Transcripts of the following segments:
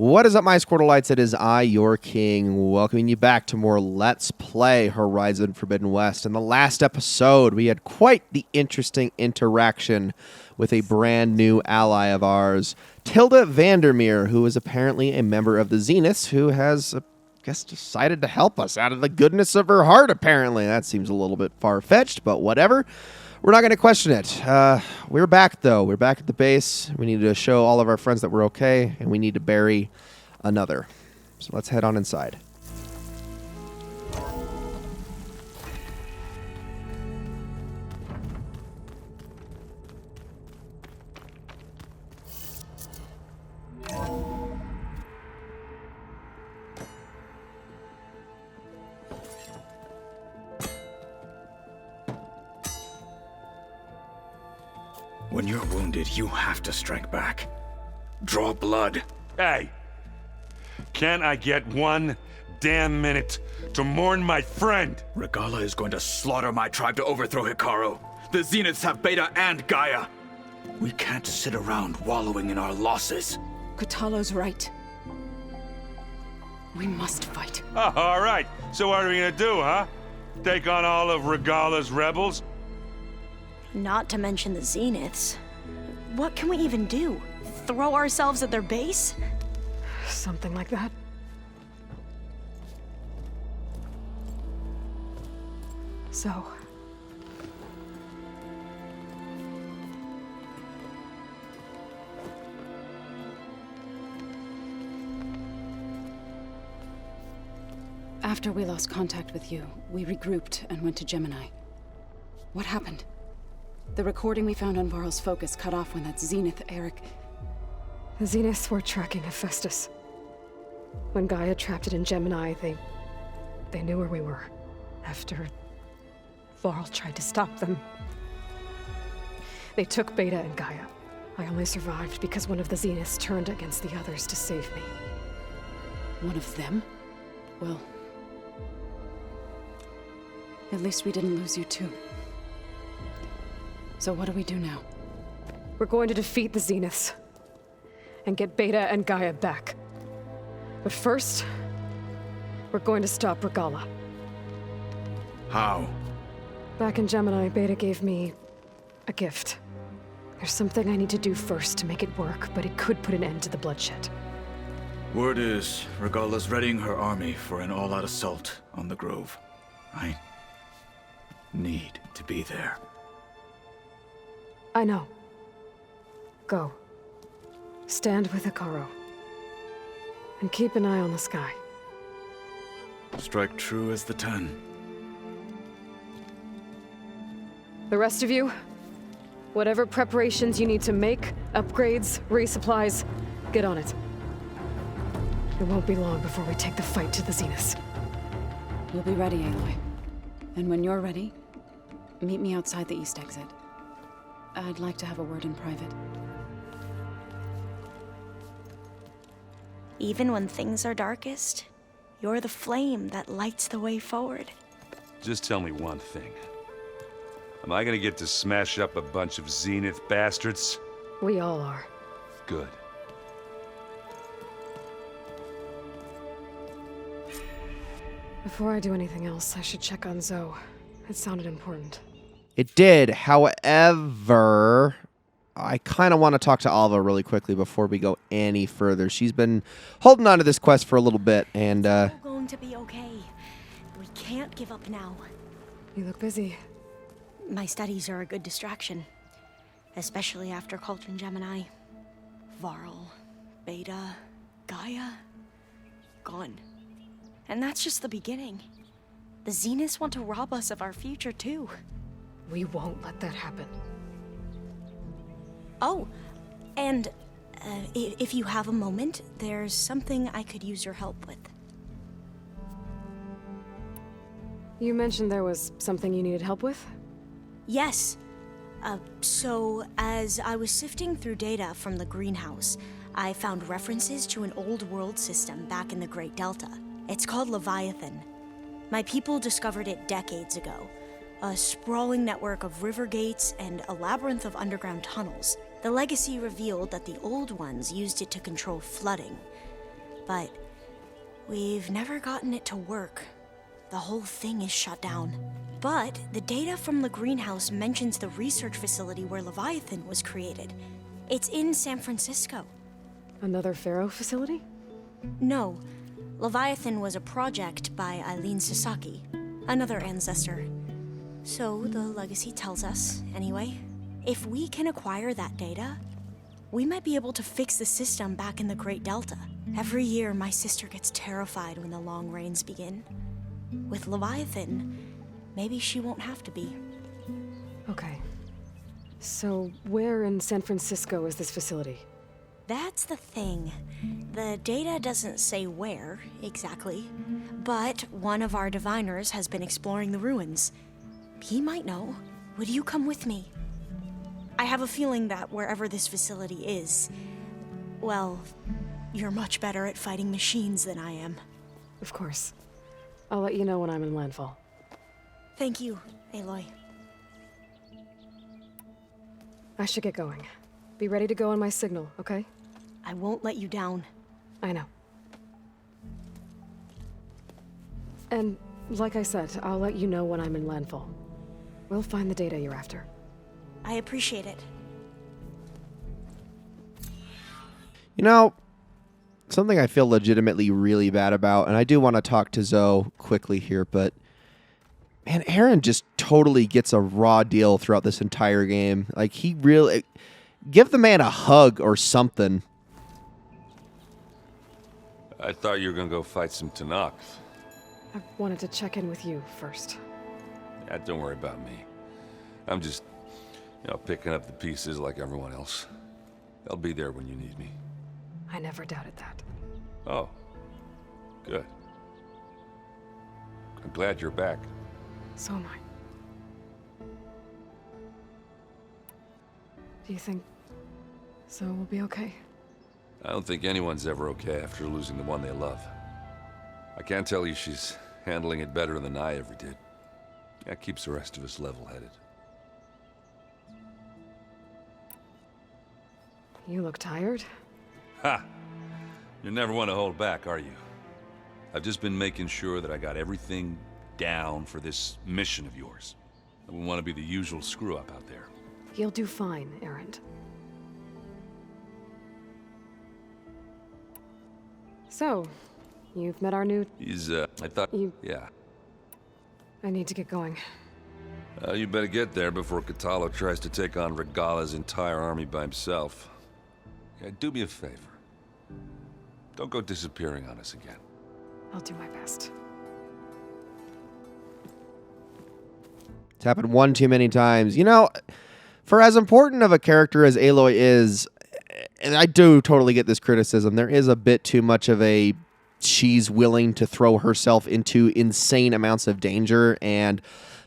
What is up, my Squirtleites? It is I, your king, welcoming you back to more Let's Play Horizon Forbidden West. In the last episode, we had quite the interesting interaction with a brand new ally of ours, Tilda Vandermeer, who is apparently a member of the Zeniths, who has, decided to help us out of the goodness of her heart, apparently. That seems a little bit far-fetched, but whatever. We're not going to question it. We're back, though. We're back at the base. We need to show all of our friends that we're okay, and we need to bury another. So let's head on inside. When you're wounded, you have to strike back. Draw blood. Hey! Can't I get one damn minute to mourn my friend? Regalla is going to slaughter my tribe to overthrow Hikaru. The Zeniths have Beta and Gaia. We can't sit around wallowing in our losses. Kotallo's right. We must fight. Oh, all right. So what are we gonna do, huh? Take on all of Regalla's rebels? Not to mention the Zeniths. What can we even do? Throw ourselves at their base? Something like that. So... After we lost contact with you, we regrouped and went to Gemini. What happened? The recording we found on Varl's focus cut off when that Zenith, Eric... The Zeniths were tracking Hephaestus. When Gaia trapped it in Gemini, they knew where we were. After Varl tried to stop them. They took Beta and Gaia. I only survived because one of the Zeniths turned against the others to save me. One of them? Well... at least we didn't lose you too. So what do we do now? We're going to defeat the Zeniths. And get Beta and Gaia back. But first, we're going to stop Regalla. How? Back in Gemini, Beta gave me a gift. There's something I need to do first to make it work, but it could put an end to the bloodshed. Word is, Regalla's readying her army for an all-out assault on the Grove. I need to be there. I know. Go. Stand with Hikaru. And keep an eye on the sky. Strike true as the 10. The rest of you, whatever preparations you need to make, upgrades, resupplies, get on it. It won't be long before we take the fight to the Zeniths. We'll be ready, Aloy. And when you're ready, meet me outside the east exit. I'd like to have a word in private. Even when things are darkest, you're the flame that lights the way forward. Just tell me one thing. Am I gonna get to smash up a bunch of Zenith bastards? We all are. Good. Before I do anything else, I should check on Zoe. It sounded important. It did. However, I kind of want to talk to Alva really quickly before we go any further. She's been holding on to this quest for a little bit, and It's all going to be okay. We can't give up now. You look busy. My studies are a good distraction, especially after Cauldron Gemini. Varl, Beta, Gaia, gone. And that's just the beginning. The Zeniths want to rob us of our future, too. We won't let that happen. Oh, and if you have a moment, there's something I could use your help with. You mentioned there was something you needed help with? Yes. So, as I was sifting through data from the greenhouse, I found references to an old world system back in the Great Delta. It's called Leviathan. My people discovered it decades ago. A sprawling network of river gates and a labyrinth of underground tunnels. The legacy revealed that the old ones used it to control flooding. but we've never gotten it to work. The whole thing is shut down. But the data from the greenhouse mentions the research facility where Leviathan was created. It's in San Francisco. Another Pharaoh facility? No, Leviathan was a project by Eileen Sasaki, another ancestor. So the legacy tells us, anyway. If we can acquire that data, we might be able to fix the system back in the Great Delta. Every year, my sister gets terrified when the long rains begin. With Leviathan, maybe she won't have to be. Okay. So, where in San Francisco is this facility? That's the thing. The data doesn't say where, exactly. But one of our diviners has been exploring the ruins. He might know. Would you come with me? I have a feeling that wherever this facility is, well, you're much better at fighting machines than I am. Of course. I'll let you know when I'm in landfall. Thank you, Aloy. I should get going. Be ready to go on my signal, okay? I won't let you down. I know. And, like I said, I'll let you know when I'm in landfall. We'll find the data you're after. I appreciate it. You know, something I feel legitimately really bad about, and I do want to talk to Zoe quickly here, but man, Aaron just totally gets a raw deal throughout this entire game. Like, he really... Give the man a hug or something. I thought you were gonna go fight some Tanakh. I wanted to check in with you first. Yeah, don't worry about me. I'm just, picking up the pieces like everyone else. I'll be there when you need me. I never doubted that. Oh, good. I'm glad you're back. So am I. Do you think Zoe will be okay? I don't think anyone's ever okay after losing the one they love. I can't tell you she's handling it better than I ever did. That keeps the rest of us level-headed. You look tired. Ha! You never want to hold back, are you? I've just been making sure that I got everything down for this mission of yours. I wouldn't want to be the usual screw-up out there. You'll do fine, Erend. So, you've met our new... He's, I thought... You- Yeah. I need to get going. You better get there before Katalo tries to take on Regalla's entire army by himself. Yeah, do me a favor. Don't go disappearing on us again. I'll do my best. It's happened one too many times. You know, for as important of a character as Aloy is, and I do totally get this criticism, there is a bit too much of a she's willing to throw herself into insane amounts of danger, and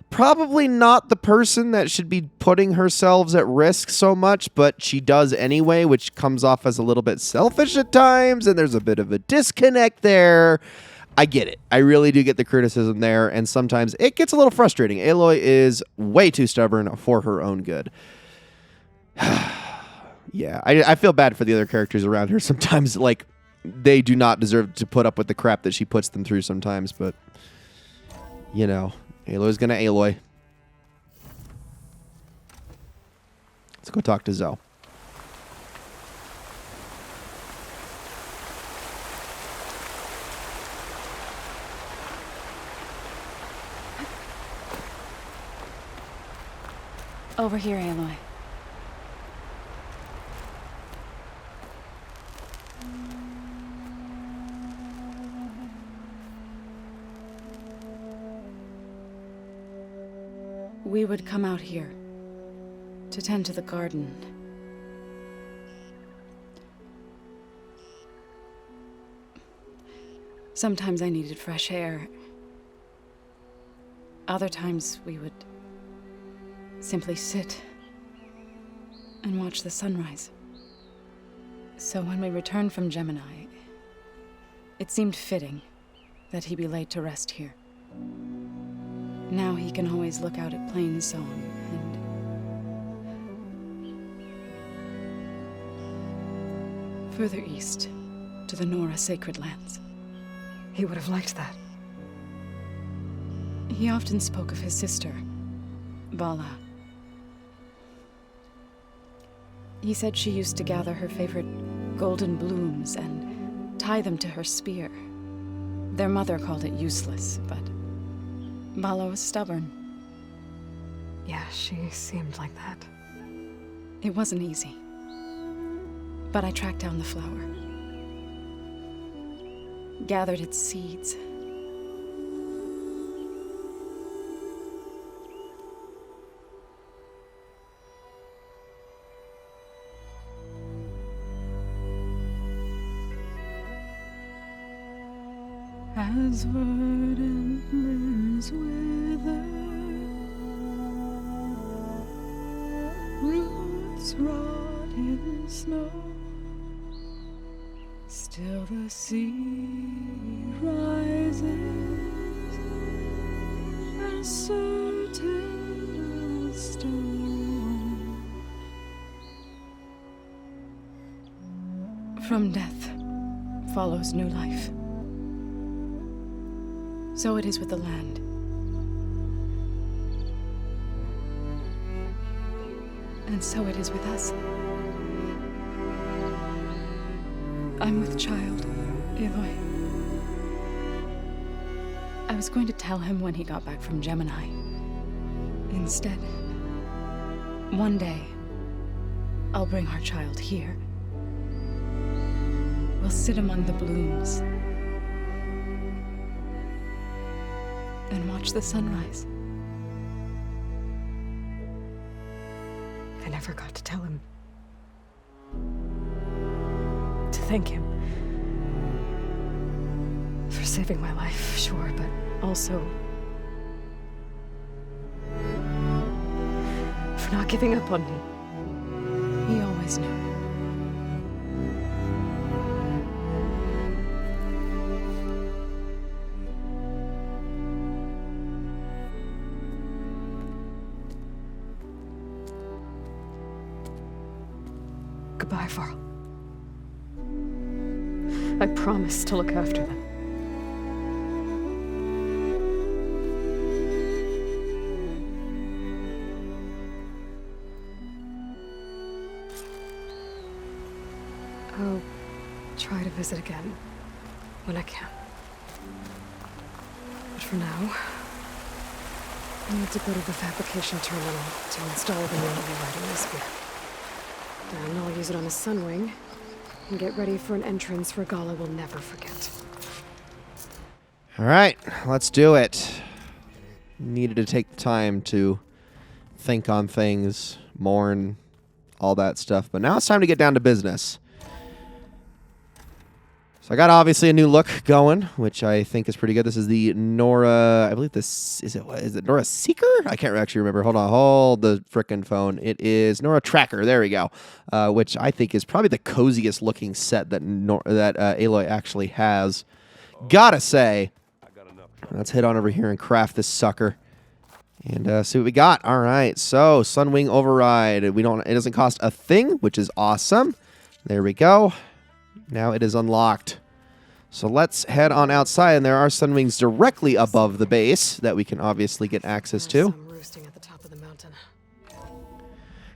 probably not the person that should be putting herself at risk so much, but she does anyway, which comes off as a little bit selfish at times, and there's a bit of a disconnect there. I get it. I really do get the criticism there, and sometimes it gets a little frustrating. Aloy is way too stubborn for her own good. Yeah, I feel bad for the other characters around her. Sometimes, like, they do not deserve to put up with the crap that she puts them through sometimes, but, you know, Aloy's gonna Aloy. Let's go talk to Zoe. Over here, Aloy. We would come out here to tend to the garden. Sometimes I needed fresh air. Other times we would simply sit and watch the sunrise. So when we returned from Gemini, it seemed fitting that he be laid to rest here. Now he can always look out at Plainsong and further east to the Nora sacred lands. He would have liked that. He often spoke of his sister, Vala. He said she used to gather her favorite golden blooms and tie them to her spear. Their mother called it useless, but Vala was stubborn. Yeah, she seemed like that. It wasn't easy. But I tracked down the flower. Gathered its seeds. As verdant limbs wither, roots rot in snow, still the sea rises, as certain as stone. From death follows new life. So it is with the land. And so it is with us. I'm with child, Aloy. I was going to tell him when he got back from Gemini. Instead, one day, I'll bring our child here. We'll sit among the blooms and watch the sunrise. I never got to tell him. To thank him. For saving my life, sure, but also for not giving up on me. He always knew. Goodbye, Varl. I promise to look after them. I'll try to visit again when I can. But for now, I need to go to the fabrication terminal to install the new rewriting spear. Then I'll use it on a sunwing and get ready for an entrance Regalla will never forget. All right, let's do it. Needed to take the time to think on things, mourn, all that stuff. But now it's time to get down to business. So I got obviously a new look going, which I think is pretty good. This is the Nora, I believe this, is it Nora Seeker? I can't actually remember. Hold the frickin' phone. It is Nora Tracker, there we go, which I think is probably the coziest looking set that Aloy actually has. Gotta say, let's head on over here and craft this sucker and see what we got. All right, so Sunwing Override. It doesn't cost a thing, which is awesome. There we go. Now it is unlocked. So let's head on outside, and there are sunwings directly above the base that we can obviously get access to. Some roosting at the top of the mountain.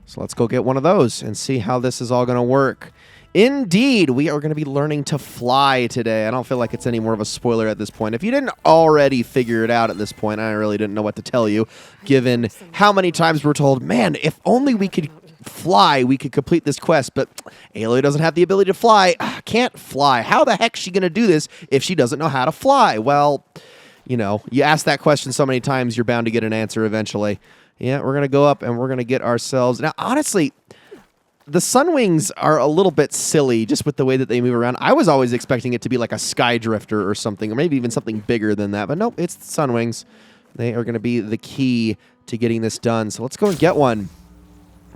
So let's go get one of those and see how this is all going to work. Indeed, we are going to be learning to fly today. I don't feel like it's any more of a spoiler at this point. If you didn't already figure it out at this point, I really didn't know what to tell you, given how many times we're told, man, if only we could fly, we could complete this quest, but Aloy doesn't have the ability to fly. Can't fly. How the heck is she going to do this if she doesn't know how to fly? Well, you know, you ask that question so many times, you're bound to get an answer eventually. Yeah, we're going to go up and we're going to get ourselves... Now, honestly, the Sunwings are a little bit silly just with the way that they move around. I was always expecting it to be like a Sky Drifter or something, or maybe even something bigger than that, but nope, it's the Sunwings. They are going to be the key to getting this done, so let's go and get one.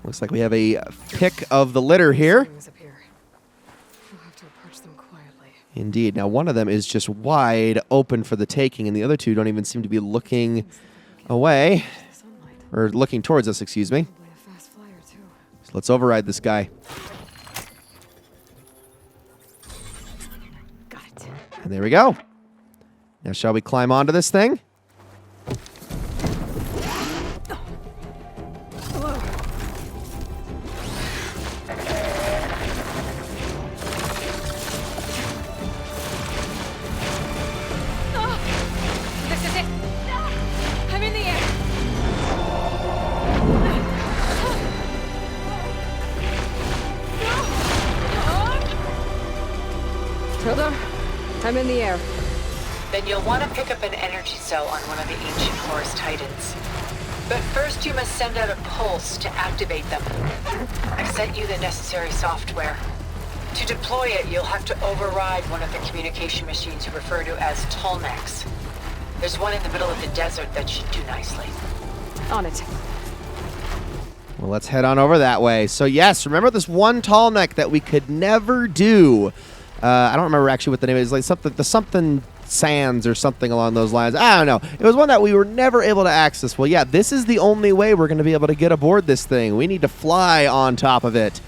Looks like we have a pick of the litter here. Sunwings appear. We'll have to approach them quietly. Indeed. Now, one of them is just wide open for the taking, and the other two don't even seem to be looking away. Sunlight. Or looking towards us, excuse me. Probably a fast flyer, too. So let's override this guy. Got it. And there we go. Now, shall we climb onto this thing? This is it. I'm in the air. Tilda, I'm in the air. Then you'll want to pick up an energy cell on one of the ancient Horus Titans. But first you must send out a pulse to activate them. I've sent you the necessary software. To deploy it, you'll have to override one of the communication machines you refer to as Tallnecks. There's one in the middle of the desert that should do nicely. On it. Well, let's head on over that way. So, yes, remember this one tall neck that we could never do. I don't remember actually what the name is. Like something Sands or something along those lines. I don't know. It was one that we were never able to access. Well, yeah, this is the only way we're going to be able to get aboard this thing. We need to fly on top of it.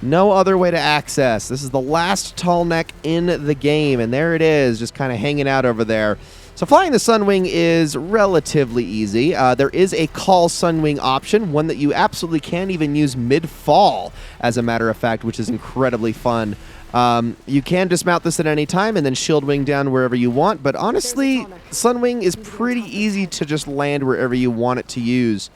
No other way to access. This is the last tall neck in the game, and there it is, just kind of hanging out over there. So flying the Sunwing is relatively easy. There is a call Sunwing option, one that you absolutely can't even use mid-fall, as a matter of fact, which is incredibly fun. You can dismount this at any time and then shield wing down wherever you want, but honestly, Sunwing is pretty easy to just land wherever you want it to use.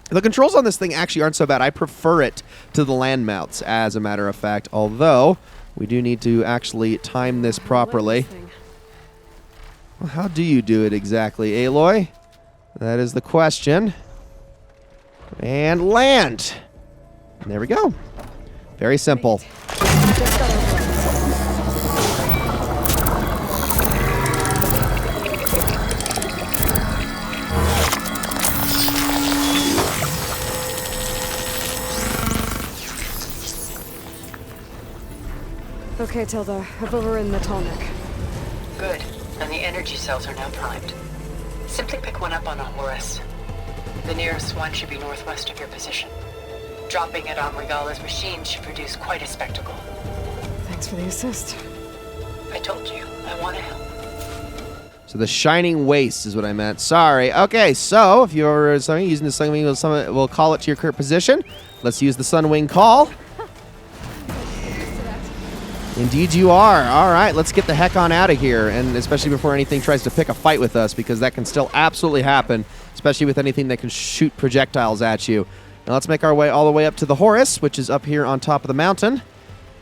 The controls on this thing actually aren't so bad. I prefer it to the land mounts, as a matter of fact, although we do need to actually time this properly. Well, how do you do it exactly, Aloy? That is the question. And land! And there we go. Very simple. Okay, Tilda. I've overridden the tall neck. Good. And the energy cells are now primed. Simply pick one up on a Horus. The nearest one should be northwest of your position. Dropping it on Regalla's machine should produce quite a spectacle. Thanks for the assist. I told you, I want to help. So the Shining Waste is what I meant. Sorry. Okay, so if you're using the Sunwing, we'll call it to your current position. Let's use the Sunwing call. Indeed you are. All right, let's get the heck on out of here, and especially before anything tries to pick a fight with us, because that can still absolutely happen, especially with anything that can shoot projectiles at you. Now let's make our way all the way up to the Horus, which is up here on top of the mountain,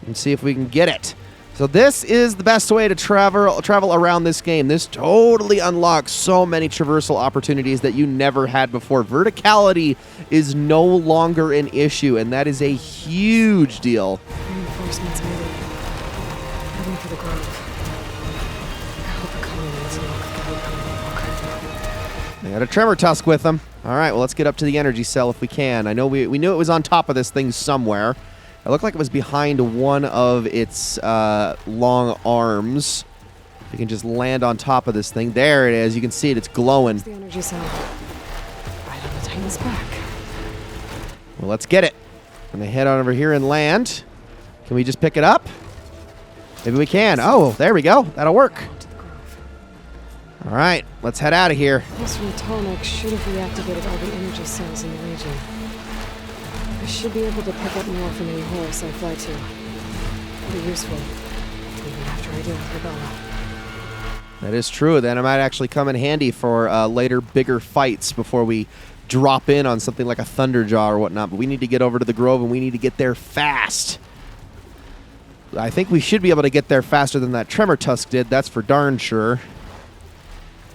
and see if we can get it. So this is the best way to travel around this game. This totally unlocks so many traversal opportunities that you never had before. Verticality is no longer an issue, and that is a huge deal. Reinforcements made it. Heading for the grove. I hope the colony doesn't look. They got a Tremor Tusk with them. All right, well, let's get up to the energy cell if we can. I know we knew it was on top of this thing somewhere. It looked like it was behind one of its long arms. If you can just land on top of this thing. There it is. You can see it. It's glowing. The energy cell. Right on the Titan's back. Well, let's get it. I'm going to head on over here and land. Can we just pick it up? Maybe we can. Oh, there we go. That'll work. To the grove. All right, let's head out of here. Pulse from the tall neck should have reactivated all the energy cells in the region. I should be able to pick up more from any Horus I fly to. It'll be useful, even after I deal with Regalla. That is true. Then it might actually come in handy for later bigger fights before we drop in on something like a Thunderjaw or whatnot. But we need to get over to the Grove, and we need to get there fast. I think we should be able to get there faster than that Tremor Tusk did. That's for darn sure.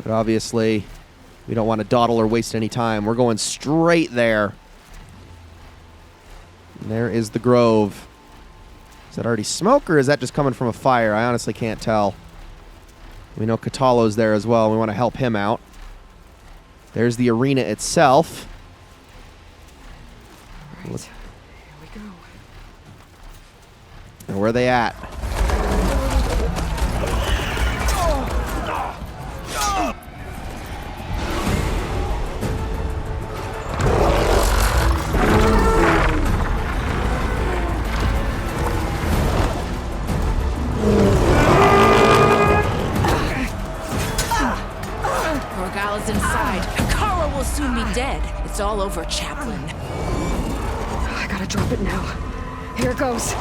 But obviously, we don't want to dawdle or waste any time. We're going straight there. And there is the Grove. Is that already smoke, or is that just coming from a fire? I honestly can't tell. We know Katalo's there as well. We want to help him out. There's the arena itself. Right. Here we go. And where are they at? dead. It's all over, Chaplain. I gotta drop it now. Here it goes.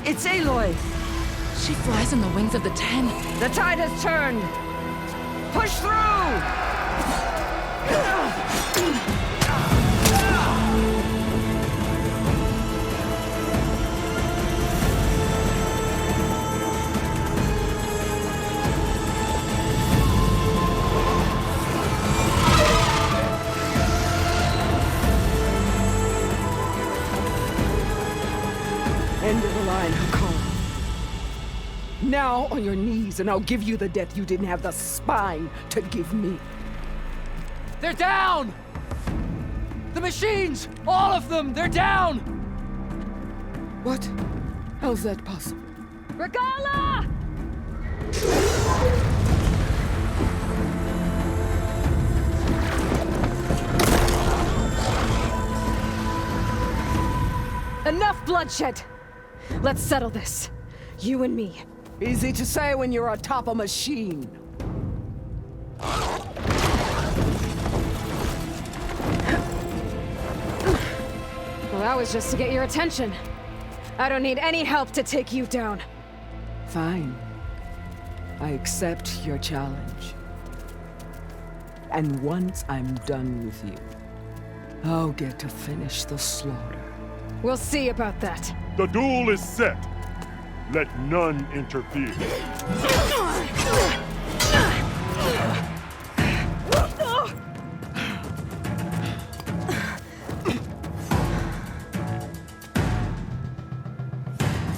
It's Aloy! She flies on the wings of the 10. The tide has turned! Push through! End of the line, Hakon. Now on your knees, and I'll give you the death you didn't have the spine to give me. They're down! The machines! All of them! They're down! What? How's that possible? Regalla! Enough bloodshed! Let's settle this. You and me. Easy to say when you're atop a machine. Well, that was just to get your attention. I don't need any help to take you down. Fine. I accept your challenge. And once I'm done with you, I'll get to finish the slaughter. We'll see about that. The duel is set. Let none interfere.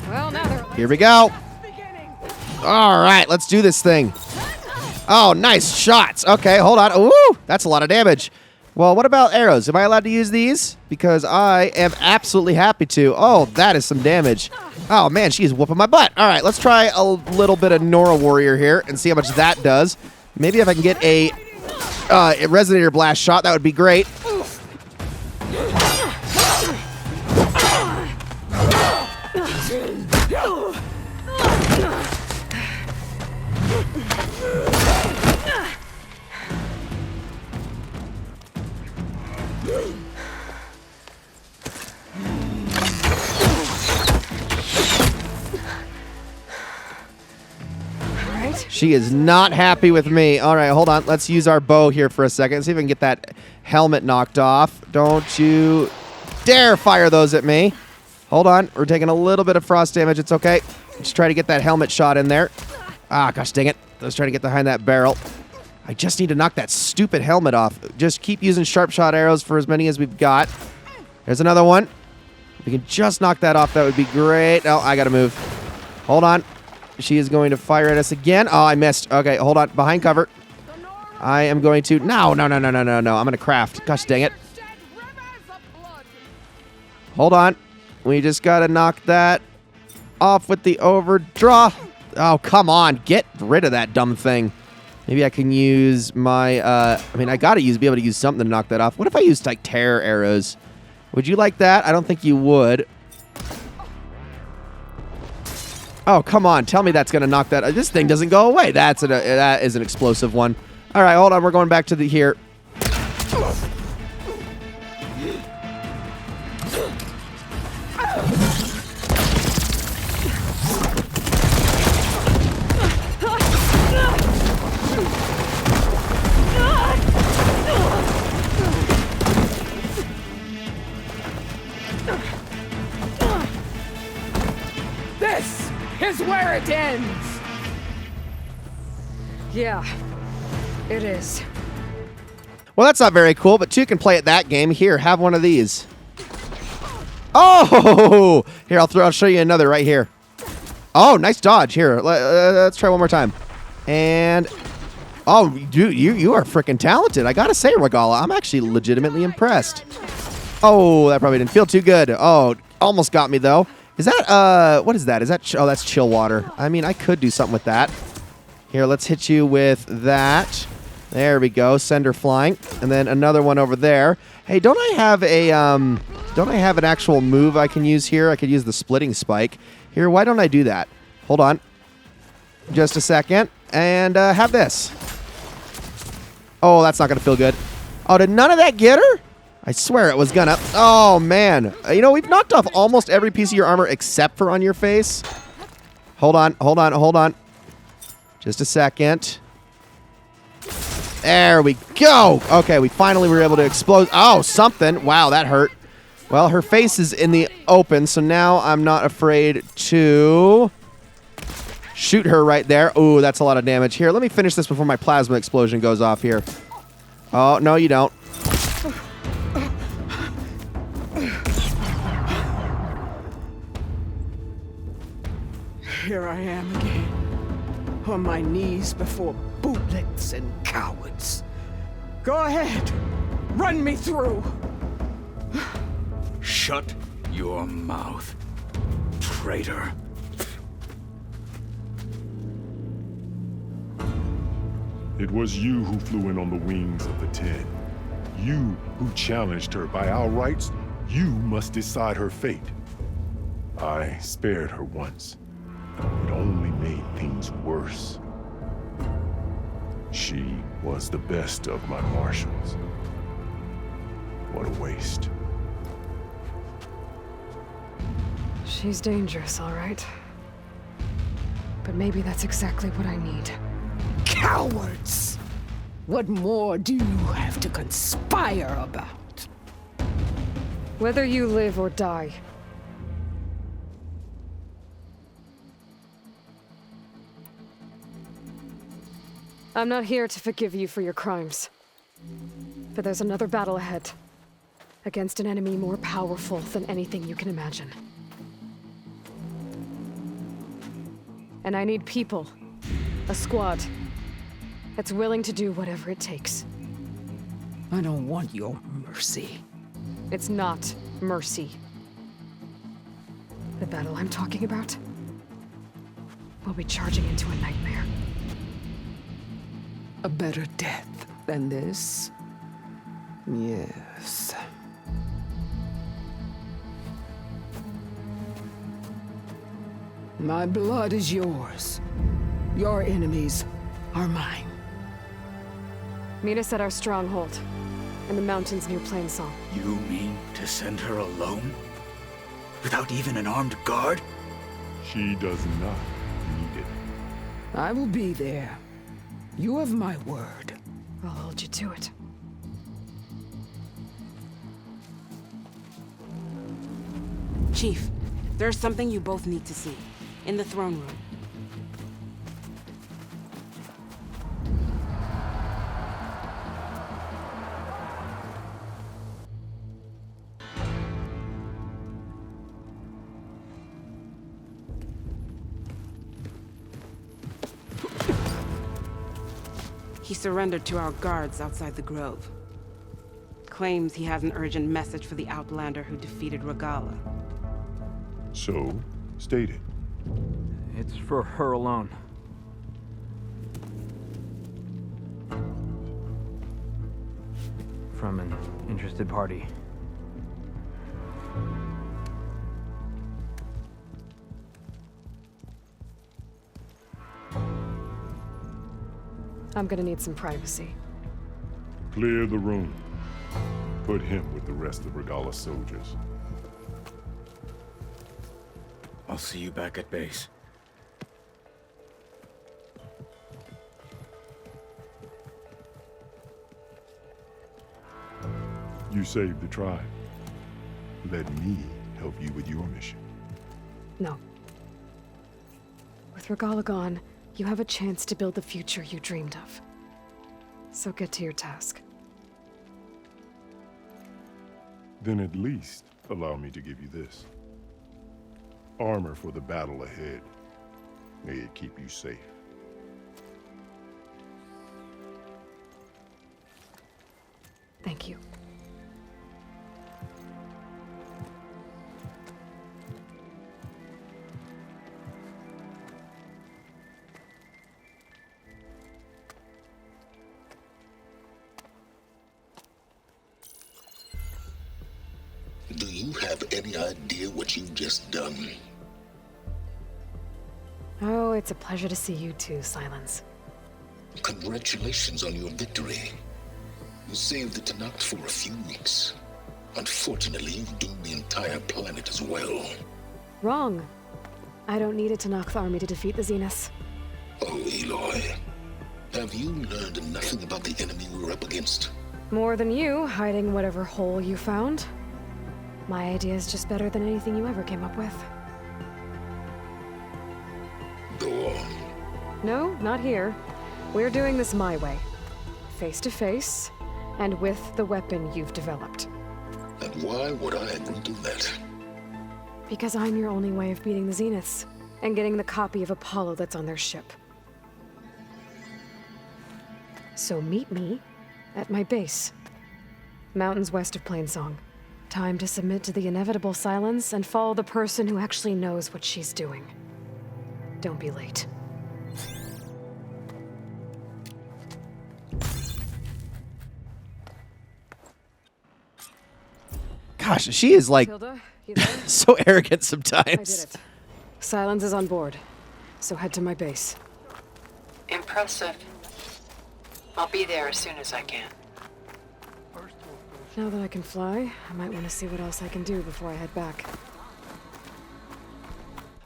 Well, now they're... Here we go. All right, let's do this thing. Oh, nice shots. Okay, hold on. Ooh, that's a lot of damage. Well, what about arrows? Am I allowed to use these? Because I am absolutely happy to. Oh, that is some damage. Oh, man, she's whooping my butt. All right, let's try a little bit of Nora Warrior here and see how much that does. Maybe if I can get a Resonator Blast shot, that would be great. She is not happy with me. All right, hold on. Let's use our bow here for a second. See if we can get that helmet knocked off. Don't you dare fire those at me. Hold on. We're taking a little bit of frost damage. It's okay. Let's try to get that helmet shot in there. Ah, gosh dang it. Let's try to get behind that barrel. I just need to knock that stupid helmet off. Just keep using sharp shot arrows for as many as we've got. There's another one. If we can just knock that off, that would be great. Oh, I got to move. Hold on. She is going to fire at us again. Oh, I missed. Okay, hold on. Behind cover. I am going to... No. I'm going to craft. Gosh dang it. Hold on. We just got to knock that off with the overdraw. Oh, come on. Get rid of that dumb thing. Maybe I can use my... I got to be able to use something to knock that off. What if I used, like, terror arrows? Would you like that? I don't think you would. Oh, come on. Tell me that's going to knock that. This thing doesn't go away. That is an explosive one. All right, hold on. We're going back to the here. This is where it ends! Yeah, it is. Well, that's not very cool, but two can play at that game. Here, have one of these. Oh! Here, I'll show you another right here. Oh, nice dodge. Here, let's try one more time. And... Oh, dude, you are freaking talented. I gotta say, Regalla, I'm actually legitimately impressed. Oh, that probably didn't feel too good. Oh, almost got me, though. Is that, what is that? Is that, oh, that's chill water. I mean, I could do something with that. Here, let's hit you with that. There we go. Send her flying. And then another one over there. Hey, don't I have an actual move I can use here? I could use the splitting spike. Here, why don't I do that? Hold on. Just a second. And have this. Oh, that's not going to feel good. Oh, did none of that get her? I swear it was gonna. Oh, man. You know, we've knocked off almost every piece of your armor except for on your face. Hold on, hold on, hold on. Just a second. There we go. Okay, we finally were able to explode. Oh, something. Wow, that hurt. Well, her face is in the open, so now I'm not afraid to shoot her right there. Ooh, that's a lot of damage. Here, let me finish this before my plasma explosion goes off here. Oh, no, you don't. Here I am again, on my knees before bootlets and cowards. Go ahead, run me through. Shut your mouth, traitor. It was you who flew in on the wings of the 10. You who challenged her by our rights. You must decide her fate. I spared her once. It only made things worse. She was the best of my marshals. What a waste. She's dangerous, all right. But maybe that's exactly what I need. Cowards! What more do you have to conspire about? Whether you live or die. I'm not here to forgive you for your crimes. But there's another battle ahead. Against an enemy more powerful than anything you can imagine. And I need people. A squad. That's willing to do whatever it takes. I don't want your mercy. It's not mercy. The battle I'm talking about will be charging into a nightmare. A better death than this? Yes. My blood is yours. Your enemies are mine. Meet us at our stronghold, in the mountains near Plainsong. You mean to send her alone? Without even an armed guard? She does not need it. I will be there. You have my word. I'll hold you to it. Chief, there's something you both need to see. In the throne room. He surrendered to our guards outside the grove. Claims he has an urgent message for the Outlander who defeated Regalla. So, state it. It's for her alone. From an interested party. I'm gonna need some privacy. Clear the room. Put him with the rest of Regalla's soldiers. I'll see you back at base. You saved the tribe. Let me help you with your mission. No. With Regalla gone, you have a chance to build the future you dreamed of. So get to your task. Then at least allow me to give you this. Armor for the battle ahead. May it keep you safe. Thank you. have any idea what you've just done? Oh, it's a pleasure to see you too, Silence. Congratulations on your victory. You saved the Tanakh for a few weeks. Unfortunately, you've doomed the entire planet as well. Wrong. I don't need a Tanakh army to defeat the Zeniths. Oh, Aloy. Have you learned nothing about the enemy we're up against? More than you, hiding whatever hole you found. My idea is just better than anything you ever came up with. Go on. No, not here. We're doing this my way. Face to face, and with the weapon you've developed. And why would I agree to that? Because I'm your only way of beating the Zeniths, and getting the copy of Apollo that's on their ship. So meet me at my base. Mountains west of Plainsong. Time to submit to the inevitable silence and follow the person who actually knows what she's doing. Don't be late. Gosh, she is like Tilda, you there? so arrogant I sometimes. did it. Silence is on board, so head to my base. Impressive. I'll be there as soon as I can. Now that I can fly, I might want to see what else I can do before I head back.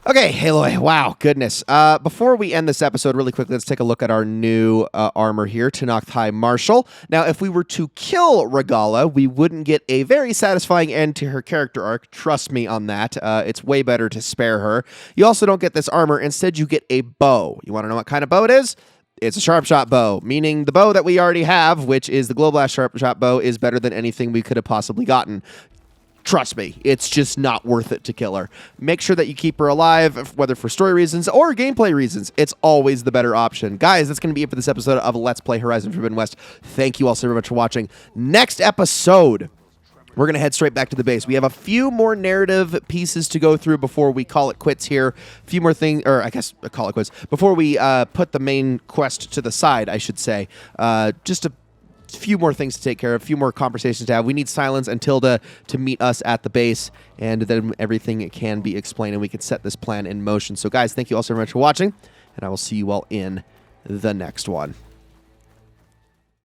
Okay, Aloy, wow, goodness. Before we end this episode, really quickly, let's take a look at our new armor here, Tanakh High Marshal. Now, if we were to kill Regalla, we wouldn't get a very satisfying end to her character arc. Trust me on that. It's way better to spare her. You also don't get this armor. Instead, you get a bow. You want to know what kind of bow it is? It's a sharp shot bow, meaning the bow that we already have, which is the Glow Blast sharp shot bow, is better than anything we could have possibly gotten. Trust me, it's just not worth it to kill her. Make sure that you keep her alive, whether for story reasons or gameplay reasons. It's always the better option. Guys, that's going to be it for this episode of Let's Play Horizon Forbidden West. Thank you all so very much for watching. Next episode, we're going to head straight back to the base. We have a few more narrative pieces to go through before we call it quits here. A few more things, or I guess call it quits, before we put the main quest to the side, I should say. Just a few more things to take care of, a few more conversations to have. We need Silence and Tilda to meet us at the base, and then everything can be explained, and we can set this plan in motion. So guys, thank you all so very much for watching, and I will see you all in the next one.